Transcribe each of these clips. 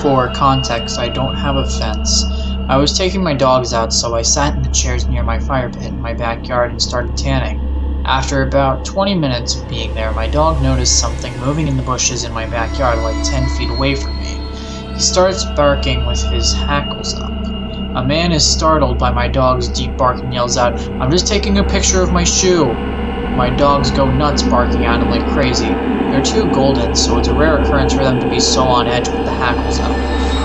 For context, I don't have a fence. I was taking my dogs out, so I sat in the chairs near my fire pit in my backyard and started tanning. After about 20 minutes of being there, my dog noticed something moving in the bushes in my backyard like 10 feet away from me. He starts barking with his hackles up. A man is startled by my dog's deep bark and yells out, "I'm just taking a picture of my shoe." My dogs go nuts barking at him like crazy. They're two golden, so it's a rare occurrence for them to be so on edge with the hackles up.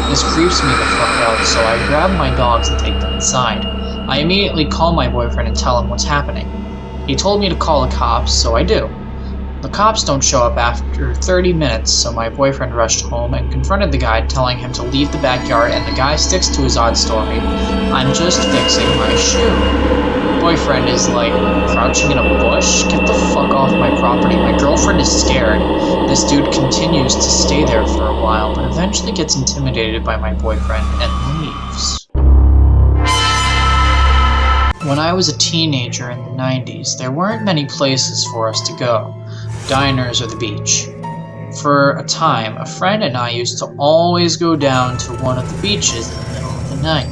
This creeps me the fuck out, so I grab my dogs and take them inside. I immediately call my boyfriend and tell him what's happening. He told me to call the cops, so I do. The cops don't show up after 30 minutes, so my boyfriend rushed home and confronted the guy, telling him to leave the backyard, and the guy sticks to his odd story. "I'm just fixing my shoe." Boyfriend is like crouching in a bush. Get the fuck off my property. My girlfriend is scared. This dude continues to stay there for a while, but eventually gets intimidated by my boyfriend and leaves. When I was a teenager in the 90s, there weren't many places for us to go, diners or the beach. For a time, a friend and I used to always go down to one of the beaches in the middle of the night,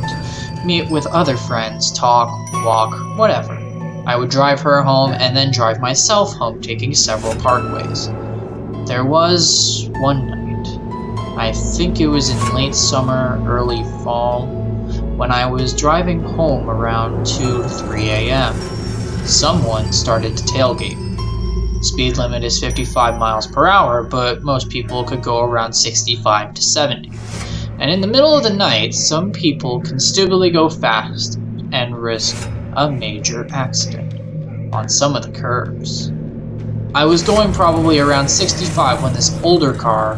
meet with other friends, talk, walk, whatever. I would drive her home and then drive myself home, taking several parkways. There was one night, I think it was in late summer, early fall, when I was driving home around 2 to 3 a.m. Someone started to tailgate. Speed limit is 55 miles per hour, but most people could go around 65 to 70. And in the middle of the night, some people can stupidly go fast and risk a major accident on some of the curves. I was going probably around 65 when this older car,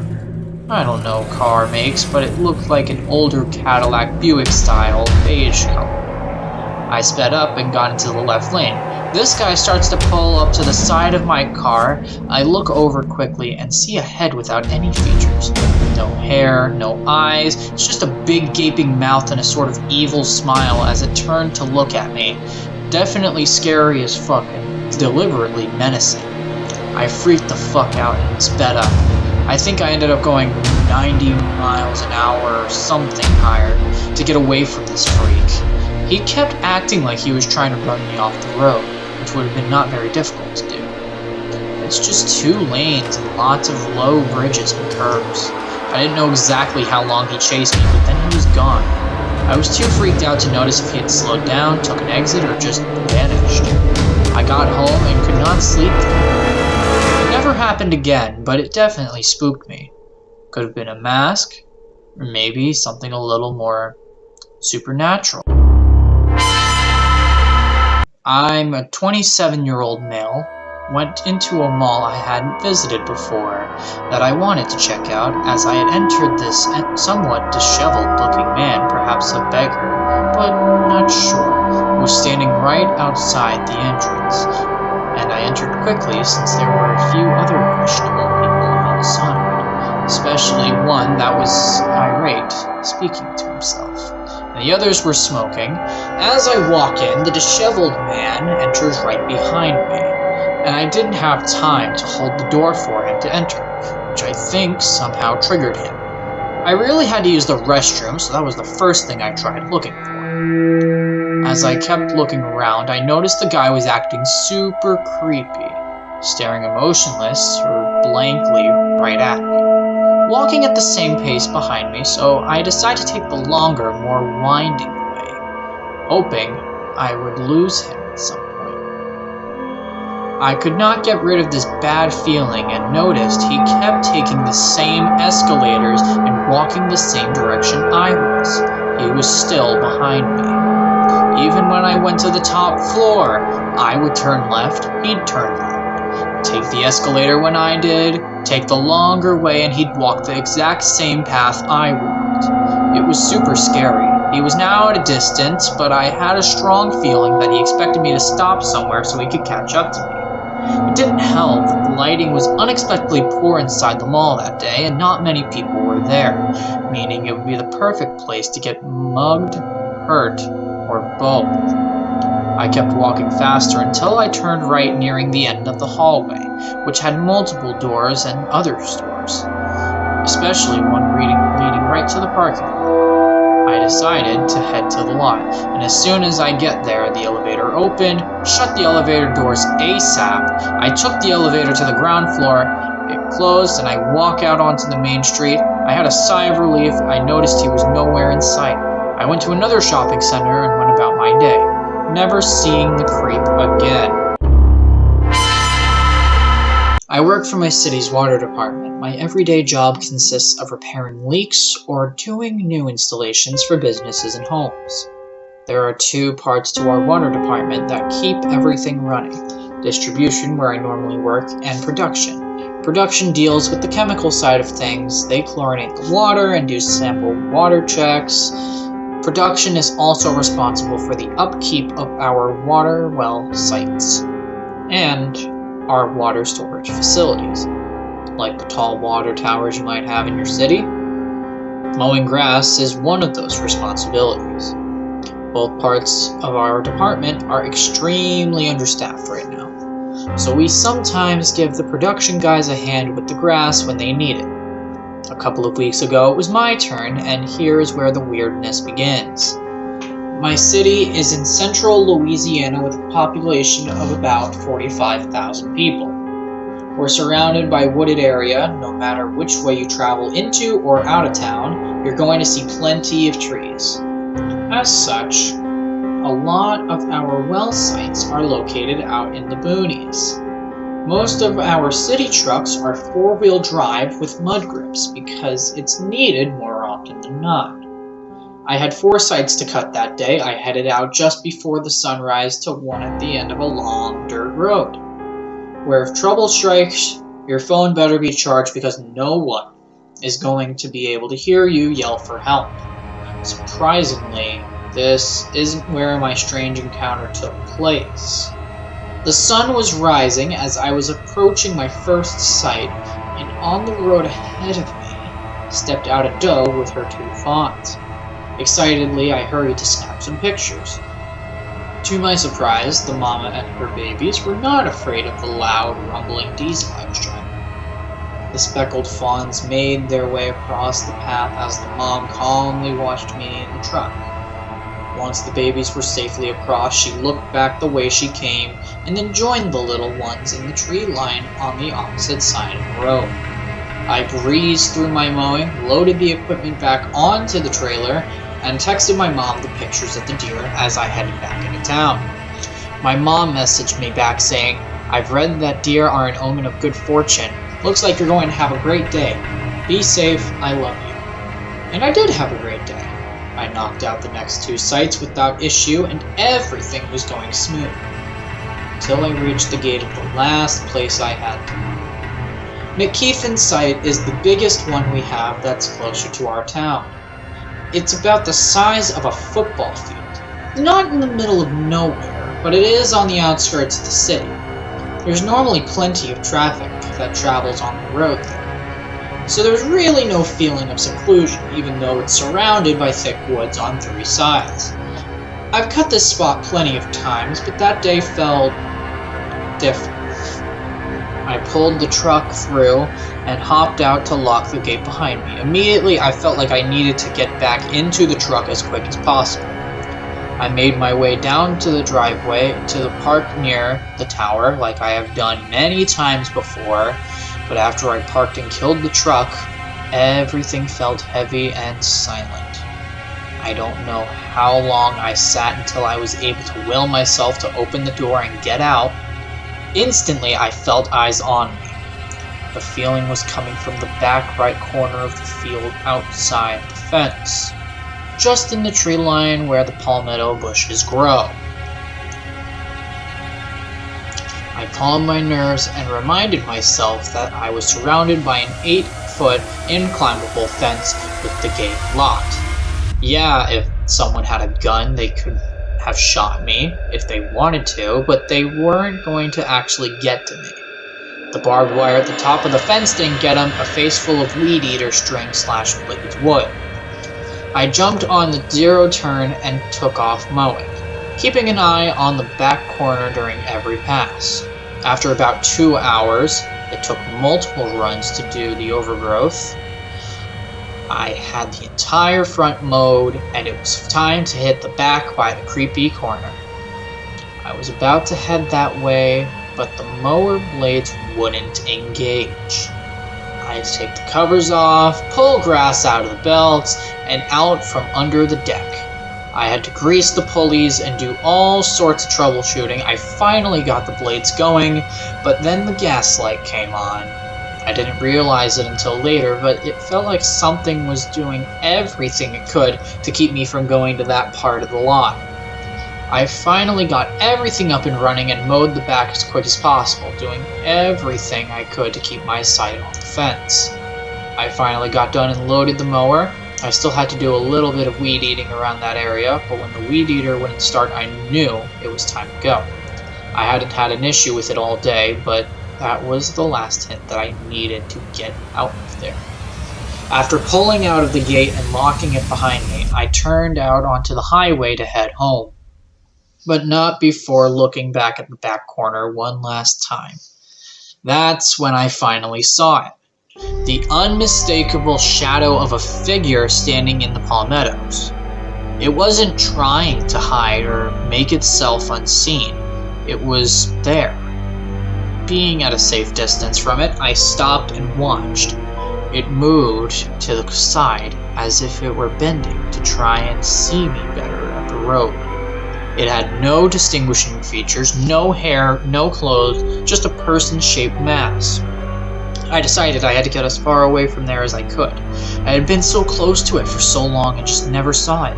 I don't know car makes, but it looked like an older Cadillac Buick style beige color. I sped up and got into the left lane. This guy starts to pull up to the side of my car. I look over quickly and see a head without any features. No hair, no eyes, it's just a big gaping mouth and a sort of evil smile as it turned to look at me. Definitely scary as fuck and deliberately menacing. I freaked the fuck out and sped up. I think I ended up going 90 miles an hour or something higher to get away from this freak. He kept acting like he was trying to run me off the road, which would have been not very difficult to do. It's just 2 lanes and lots of low bridges and curves. I didn't know exactly how long he chased me, but then he was gone. I was too freaked out to notice if he had slowed down, took an exit, or just vanished. I got home and could not sleep there. It never happened again, but it definitely spooked me. Could have been a mask, or maybe something a little more supernatural. I'm a 27-year-old male, went into a mall I hadn't visited before that I wanted to check out as I had entered this somewhat disheveled-looking man, perhaps a beggar, but not sure, was standing right outside the entrance, and I entered quickly since there were a few other questionable people outside, especially one that was irate, speaking to himself. The others were smoking. As I walk in, the disheveled man enters right behind me, and I didn't have time to hold the door for him to enter, which I think somehow triggered him. I really had to use the restroom, so that was the first thing I tried looking for. As I kept looking around, I noticed the guy was acting super creepy, staring emotionless or blankly right at me, walking at the same pace behind me, so I decided to take the longer, more winding way, hoping I would lose him at some point. I could not get rid of this bad feeling and noticed he kept taking the same escalators and walking the same direction I was. He was still behind me. Even when I went to the top floor, I would turn left, he'd turn left. Take the escalator when I did, take the longer way, and he'd walk the exact same path I walked. It was super scary. He was now at a distance, but I had a strong feeling that he expected me to stop somewhere so he could catch up to me. It didn't help that the lighting was unexpectedly poor inside the mall that day, and not many people were there, meaning it would be the perfect place to get mugged, hurt, or both. I kept walking faster until I turned right nearing the end of the hallway, which had multiple doors and other stores, especially one leading right to the parking lot. I decided to head to the lot, and as soon as I get there, the elevator opened, shut the elevator doors ASAP. I took the elevator to the ground floor, it closed, and I walk out onto the main street. I had a sigh of relief. I noticed he was nowhere in sight. I went to another shopping center and went about my day, never seeing the creep again. I work for my city's water department. My everyday job consists of repairing leaks or doing new installations for businesses and homes. There are two parts to our water department that keep everything running: distribution, where I normally work, and production. Production deals with the chemical side of things. They chlorinate the water and do sample water checks. Production is also responsible for the upkeep of our water well sites and our water storage facilities, like the tall water towers you might have in your city. Mowing grass is one of those responsibilities. Both parts of our department are extremely understaffed right now, so we sometimes give the production guys a hand with the grass when they need it. A couple of weeks ago, it was my turn, and here's where the weirdness begins. My city is in central Louisiana with a population of about 45,000 people. We're surrounded by wooded area. No matter which way you travel into or out of town, you're going to see plenty of trees. As such, a lot of our well sites are located out in the boonies. Most of our city trucks are four-wheel drive with mud grips because it's needed more often than not. I had 4 sites to cut that day. I headed out just before the sunrise to one at the end of a long dirt road, where if trouble strikes, your phone better be charged because no one is going to be able to hear you yell for help. Surprisingly, this isn't where my strange encounter took place. The sun was rising as I was approaching my first site, and on the road ahead of me stepped out a doe with her 2 fawns. Excitedly, I hurried to snap some pictures. To my surprise, the mama and her babies were not afraid of the loud, rumbling diesel I was driving. The speckled fawns made their way across the path as the mom calmly watched me in the truck. Once the babies were safely across, she looked back the way she came and then joined the little ones in the tree line on the opposite side of the road. I breezed through my mowing, loaded the equipment back onto the trailer, and texted my mom the pictures of the deer as I headed back into town. My mom messaged me back saying, "I've read that deer are an omen of good fortune. Looks like you're going to have a great day. Be safe, I love you." And I did have a great day. I knocked out the next 2 sites without issue and everything was going smooth, until I reached the gate of the last place I had to go. McKeithen's site is the biggest one we have that's closer to our town. It's about the size of a football field. Not in the middle of nowhere, but it is on the outskirts of the city. There's normally plenty of traffic that travels on the road there, so there's really no feeling of seclusion, even though it's surrounded by thick woods on 3 sides. I've cut this spot plenty of times, but that day felt different. I pulled the truck through and hopped out to lock the gate behind me. Immediately, I felt like I needed to get back into the truck as quick as possible. I made my way down to the driveway to the park near the tower, like I have done many times before, but after I parked and killed the truck, everything felt heavy and silent. I don't know how long I sat until I was able to will myself to open the door and get out. Instantly, I felt eyes on me. The feeling was coming from the back right corner of the field outside the fence, just in the tree line where the palmetto bushes grow. I calmed my nerves and reminded myself that I was surrounded by an 8-foot inclimbable fence with the gate locked. Yeah, if someone had a gun, they could have shot me if they wanted to, but they weren't going to actually get to me. The barbed wire at the top of the fence didn't get them, a face full of weed eater string/blades wood. I jumped on the 0 turn and took off mowing, keeping an eye on the back corner during every pass. After about 2 hours, it took multiple runs to do the overgrowth. I had the entire front mowed, and it was time to hit the back by the creepy corner. I was about to head that way, but the mower blades wouldn't engage. I had to take the covers off, pull grass out of the belts, and out from under the deck. I had to grease the pulleys and do all sorts of troubleshooting. I finally got the blades going, but then the gas light came on. I didn't realize it until later, but it felt like something was doing everything it could to keep me from going to that part of the lot. I finally got everything up and running and mowed the back as quick as possible, doing everything I could to keep my sight on the fence. I finally got done and loaded the mower. I still had to do a little bit of weed eating around that area, but when the weed eater wouldn't start, I knew it was time to go. I hadn't had an issue with it all day, but that was the last hint that I needed to get out of there. After pulling out of the gate and locking it behind me, I turned out onto the highway to head home. But not before looking back at the back corner one last time. That's when I finally saw it. The unmistakable shadow of a figure standing in the palmettos. It wasn't trying to hide or make itself unseen. It was there. Being at a safe distance from it, I stopped and watched. It moved to the side as if it were bending to try and see me better at the road. It had no distinguishing features, no hair, no clothes, just a person-shaped mass. I decided I had to get as far away from there as I could. I had been so close to it for so long and just never saw it.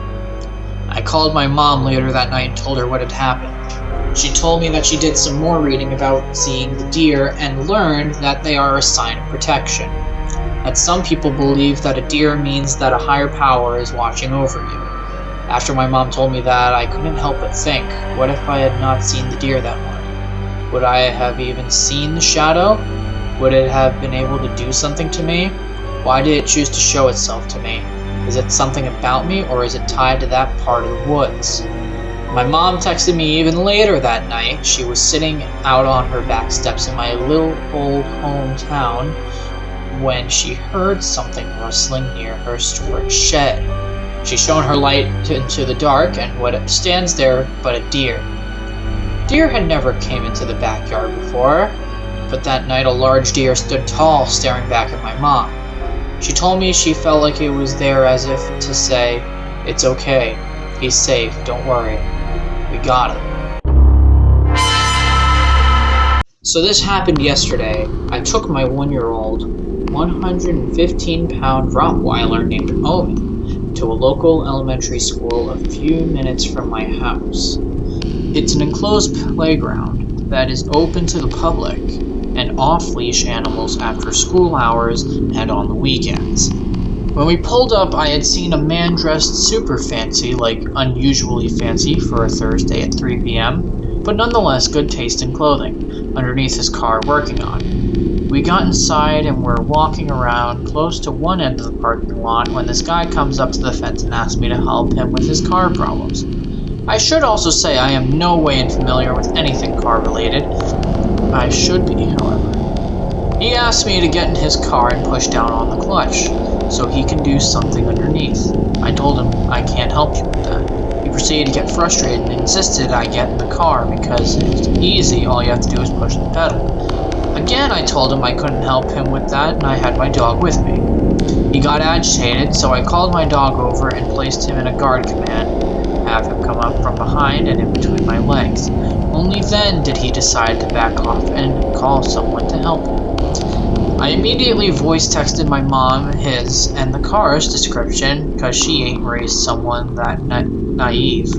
I called my mom later that night and told her what had happened. She told me that she did some more reading about seeing the deer and learned that they are a sign of protection. That some people believe that a deer means that a higher power is watching over you. After my mom told me that, I couldn't help but think, what if I had not seen the deer that morning? Would I have even seen the shadow? Would it have been able to do something to me? Why did it choose to show itself to me? Is it something about me, or is it tied to that part of the woods? My mom texted me even later that night. She was sitting out on her back steps in my little old hometown when she heard something rustling near her storage shed. She shone her light into the dark, and what stands there but a deer. Deer had never came into the backyard before, but that night a large deer stood tall, staring back at my mom. She told me she felt like it was there as if to say, "It's okay, he's safe, don't worry, we got him." So this happened yesterday. I took my 1-year-old, 115-pound Rottweiler named Owen to a local elementary school a few minutes from my house. It's an enclosed playground that is open to the public and off-leash animals after school hours and on the weekends. When we pulled up, I had seen a man dressed super fancy, like unusually fancy for a Thursday at 3 p.m., but nonetheless good taste in clothing, underneath his car working on. We got inside and were walking around close to one end of the parking lot when this guy comes up to the fence and asks me to help him with his car problems. I should also say I am no way unfamiliar with anything car related. I should be, however. He asked me to get in his car and push down on the clutch so he can do something underneath. I told him I can't help you with that. He proceeded to get frustrated and insisted I get in the car because it's easy, all you have to do is push the pedal. Again, I told him I couldn't help him with that and I had my dog with me. He got agitated, so I called my dog over and placed him in a guard command, have him come up from behind and in between my legs. Only then did he decide to back off and call someone to help him. I immediately voice texted my mom his and the car's description because she ain't raised someone that naive.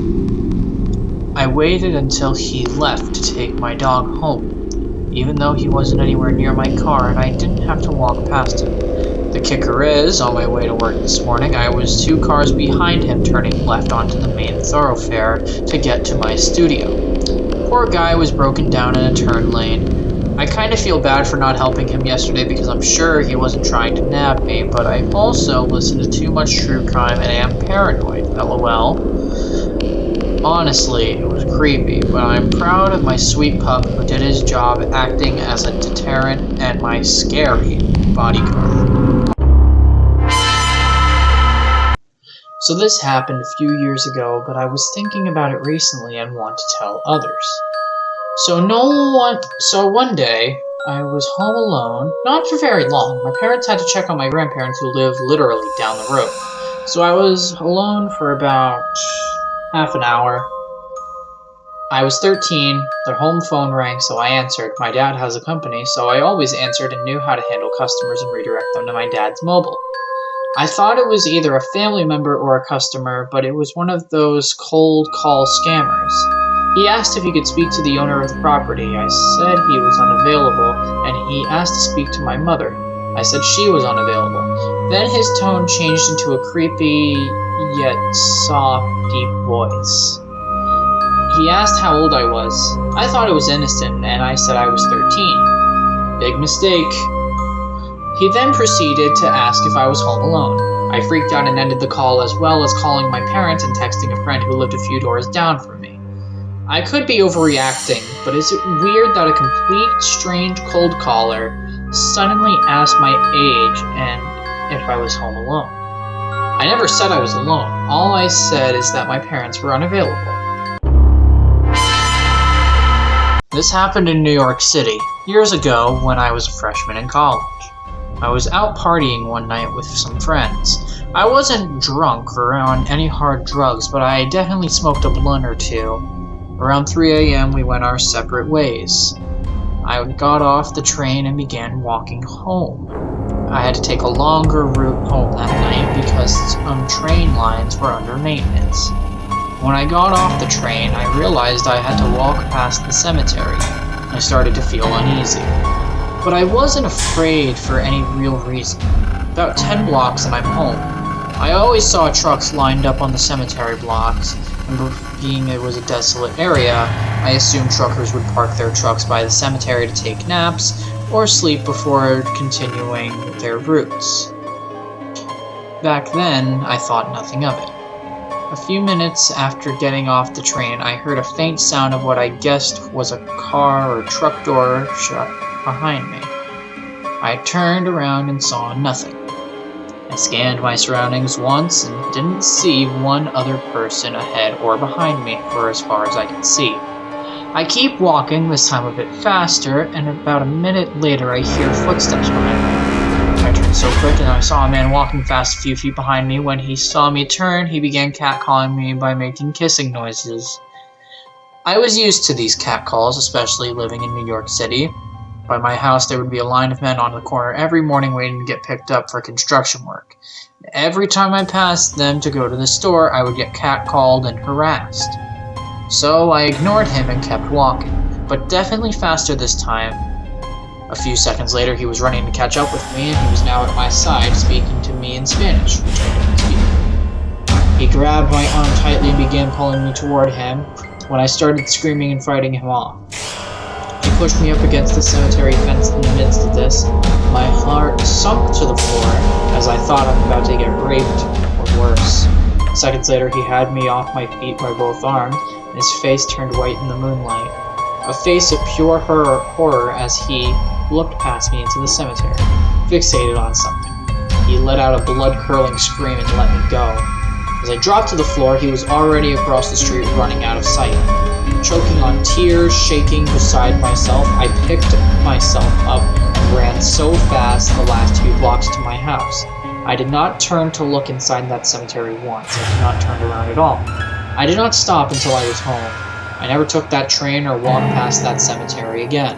I waited until he left to take my dog home, even though he wasn't anywhere near my car and I didn't have to walk past him. The kicker is, on my way to work this morning, I was 2 cars behind him turning left onto the main thoroughfare to get to my studio. Poor guy was broken down in a turn lane. I kind of feel bad for not helping him yesterday because I'm sure he wasn't trying to nab me, but I also listened to too much true crime and am paranoid, lol. Honestly, it was creepy, but I'm proud of my sweet pup who did his job acting as a deterrent and my scary bodyguard. So this happened a few years ago, but I was thinking about it recently and want to tell others. So one day, I was home alone, not for very long. My parents had to check on my grandparents who live literally down the road. So I was alone for about half an hour. I was 13, their home phone rang, so I answered. My dad has a company, so I always answered and knew how to handle customers and redirect them to my dad's mobile. I thought it was either a family member or a customer, but it was one of those cold call scammers. He asked if he could speak to the owner of the property. I said he was unavailable, and he asked to speak to my mother. I said she was unavailable. Then his tone changed into a creepy, yet soft, deep voice. He asked how old I was. I thought it was innocent, and I said I was 13. Big mistake. He then proceeded to ask if I was home alone. I freaked out and ended the call, as well as calling my parents and texting a friend who lived a few doors down from me. I could be overreacting, but is it weird that a complete strange cold caller suddenly asked my age and if I was home alone? I never said I was alone. All I said is that my parents were unavailable. This happened in New York City, years ago when I was a freshman in college. I was out partying one night with some friends. I wasn't drunk or on any hard drugs, but I definitely smoked a blunt or two. Around 3 a.m. we went our separate ways. I got off the train and began walking home. I had to take a longer route home that night because some train lines were under maintenance. When I got off the train, I realized I had to walk past the cemetery. I started to feel uneasy. But I wasn't afraid for any real reason. About 10 blocks and I'm home. I always saw trucks lined up on the cemetery blocks, and being it was a desolate area, I assumed truckers would park their trucks by the cemetery to take naps or sleep before continuing their routes. Back then, I thought nothing of it. A few minutes after getting off the train, I heard a faint sound of what I guessed was a car or truck door shut behind me. I turned around and saw nothing. I scanned my surroundings once and didn't see one other person ahead or behind me for as far as I could see. I keep walking, this time a bit faster, and about a minute later I hear footsteps behind me. I turned so quick and I saw a man walking fast a few feet behind me. When he saw me turn, he began catcalling me by making kissing noises. I was used to these catcalls, especially living in New York City. By my house, there would be a line of men on the corner every morning waiting to get picked up for construction work. Every time I passed them to go to the store, I would get catcalled and harassed. So I ignored him and kept walking, but definitely faster this time. A few seconds later, he was running to catch up with me, and he was now at my side, speaking to me in Spanish, which I don't speak. He grabbed my arm tightly and began pulling me toward him when I started screaming and fighting him off. He pushed me up against the cemetery fence in the midst of this. My heart sunk to the floor as I thought I'm about to get raped or worse. Seconds later, he had me off my feet by both arms, and his face turned white in the moonlight. A face of pure horror as he looked past me into the cemetery, fixated on something. He let out a blood-curdling scream and let me go. As I dropped to the floor, he was already across the street, running out of sight. Choking on tears, shaking beside myself, I picked myself up and ran so fast the last few blocks to my house. I did not turn to look inside that cemetery once. I did not turn around at all. I did not stop until I was home. I never took that train or walked past that cemetery again.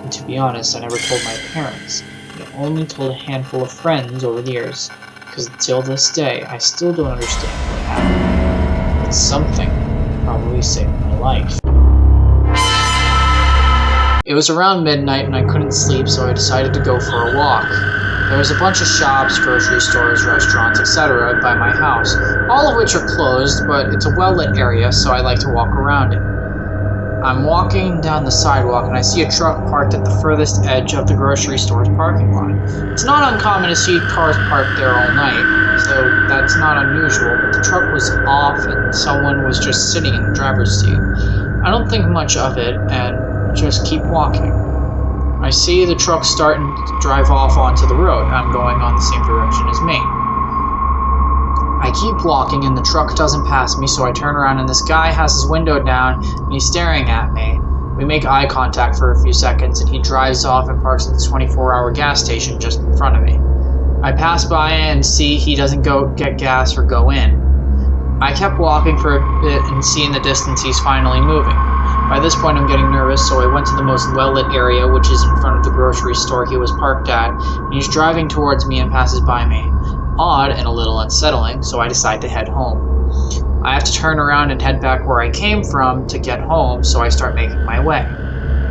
And to be honest, I never told my parents. I only told a handful of friends over the years, because until this day, I still don't understand what happened. But something probably saved my life. It was around midnight and I couldn't sleep, so I decided to go for a walk. There was a bunch of shops, grocery stores, restaurants, etc. by my house, all of which are closed, but it's a well-lit area, so I like to walk around it. I'm walking down the sidewalk and I see a truck parked at the furthest edge of the grocery store's parking lot. It's not uncommon to see cars parked there all night, so that's not unusual, but the truck was off and someone was just sitting in the driver's seat. I don't think much of it and just keep walking. I see the truck starting to drive off onto the road. I'm going on the same direction as me. I keep walking and the truck doesn't pass me, so I turn around and this guy has his window down and he's staring at me. We make eye contact for a few seconds and he drives off and parks at the 24-hour gas station just in front of me. I pass by and see he doesn't go get gas or go in. I kept walking for a bit and see in the distance he's finally moving. By this point I'm getting nervous, so I went to the most well-lit area, which is in front of the grocery store he was parked at, and he's driving towards me and passes by me. Odd and a little unsettling, so I decide to head home. I have to turn around and head back where I came from to get home, so I start making my way.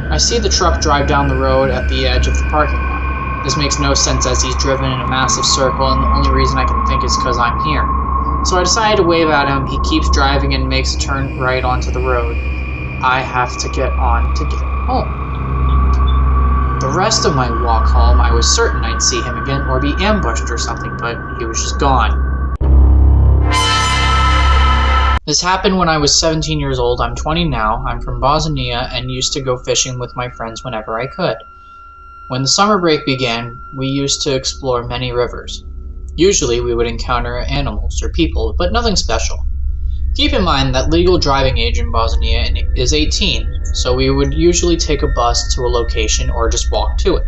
I see the truck drive down the road at the edge of the parking lot. This makes no sense as he's driven in a massive circle, and the only reason I can think is because I'm here. So I decide to wave at him. He keeps driving and makes a turn right onto the road. I have to get on to get home. The rest of my walk home, I was certain I'd see him again or be ambushed or something, but he was just gone. This happened when I was 17 years old. I'm 20 now. I'm from Bosnia and used to go fishing with my friends whenever I could. When the summer break began, we used to explore many rivers. Usually we would encounter animals or people, but nothing special. Keep in mind that legal driving age in Bosnia is 18, so we would usually take a bus to a location or just walk to it.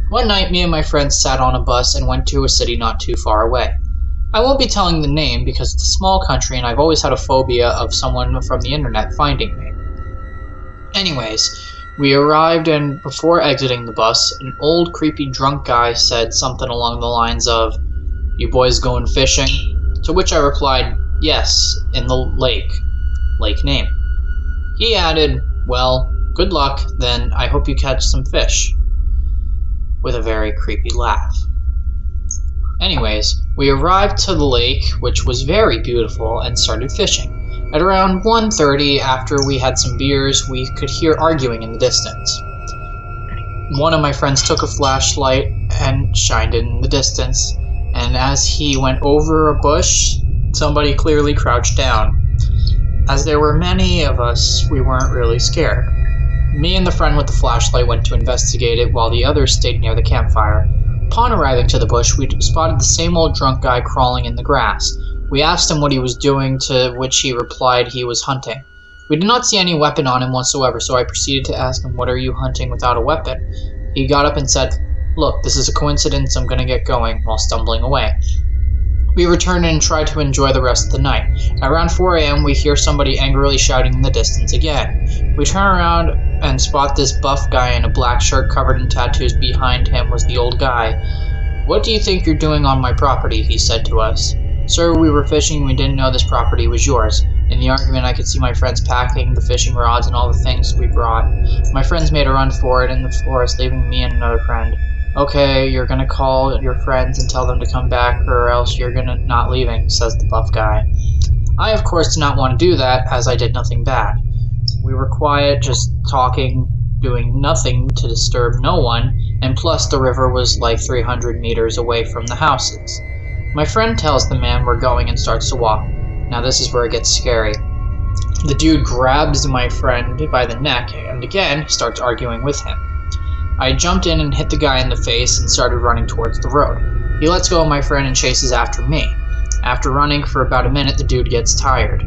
One night, me and my friends sat on a bus and went to a city not too far away. I won't be telling the name because it's a small country and I've always had a phobia of someone from the internet finding me. Anyways, we arrived and before exiting the bus, an old creepy drunk guy said something along the lines of, "You boys going fishing?" To which I replied, "Yes, in the lake name." He added, "Well, good luck, then I hope you catch some fish," with a very creepy laugh. Anyways, we arrived to the lake, which was very beautiful, and started fishing. At around 1:30, after we had some beers, we could hear arguing in the distance. One of my friends took a flashlight and shined it in the distance, and as he went over a bush, somebody clearly crouched down. As there were many of us, we weren't really scared. Me and the friend with the flashlight went to investigate it while the others stayed near the campfire. Upon arriving to the bush, we spotted the same old drunk guy crawling in the grass. We asked him what he was doing, to which he replied he was hunting. We did not see any weapon on him whatsoever, so I proceeded to ask him, "What are you hunting without a weapon?" He got up and said, "Look, this is a coincidence, I'm gonna get going," while stumbling away. We returned and tried to enjoy the rest of the night. Around 4 a.m., we hear somebody angrily shouting in the distance again. We turn around and spot this buff guy in a black shirt covered in tattoos. Behind him was the old guy. "What do you think you're doing on my property?" he said to us. "Sir, we were fishing. We didn't know this property was yours." In the argument, I could see my friends packing the fishing rods and all the things we brought. My friends made a run for it in the forest, leaving me and another friend. "Okay, you're gonna call your friends and tell them to come back, or else you're gonna not leaving," says the buff guy. I, of course, did not want to do that, as I did nothing bad. We were quiet, just talking, doing nothing to disturb no one, and plus the river was like 300 meters away from the houses. My friend tells the man we're going and starts to walk. Now this is where it gets scary. The dude grabs my friend by the neck and again starts arguing with him. I jumped in and hit the guy in the face and started running towards the road. He lets go of my friend and chases after me. After running for about a minute, the dude gets tired.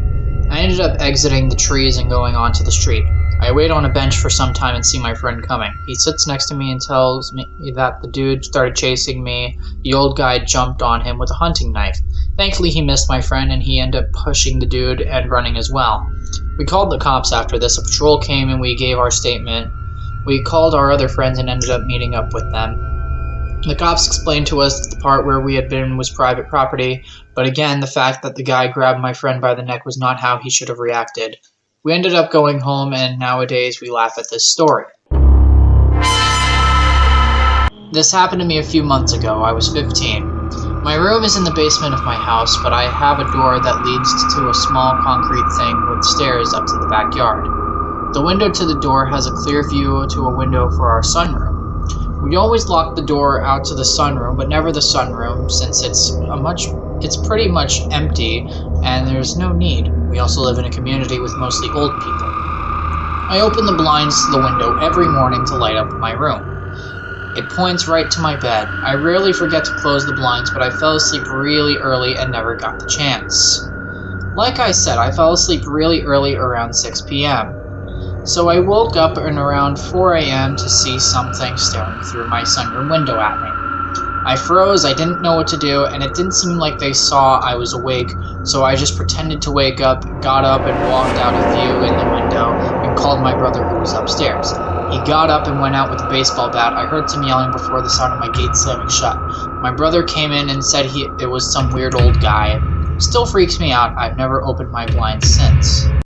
I ended up exiting the trees and going onto the street. I wait on a bench for some time and see my friend coming. He sits next to me and tells me that the dude started chasing me. The old guy jumped on him with a hunting knife. Thankfully, he missed my friend and he ended up pushing the dude and running as well. We called the cops after this. A patrol came and we gave our statement. We called our other friends and ended up meeting up with them. The cops explained to us that the part where we had been was private property, but again, the fact that the guy grabbed my friend by the neck was not how he should have reacted. We ended up going home, and nowadays we laugh at this story. This happened to me a few months ago. I was 15. My room is in the basement of my house, but I have a door that leads to a small concrete thing with stairs up to the backyard. The window to the door has a clear view to a window for our sunroom. We always lock the door out to the sunroom, but never the sunroom, since it's pretty much empty and there's no need. We also live in a community with mostly old people. I open the blinds to the window every morning to light up my room. It points right to my bed. I rarely forget to close the blinds, but I fell asleep really early and never got the chance. Like I said, I fell asleep really early around 6 p.m. So I woke up at around 4 a.m. to see something staring through my sunroom window at me. I froze, I didn't know what to do, and it didn't seem like they saw I was awake, so I just pretended to wake up, got up and walked out of view in the window, and called my brother who was upstairs. He got up and went out with a baseball bat. I heard some yelling before the sound of my gate slamming shut. My brother came in and said it was some weird old guy. Still freaks me out. I've never opened my blinds since.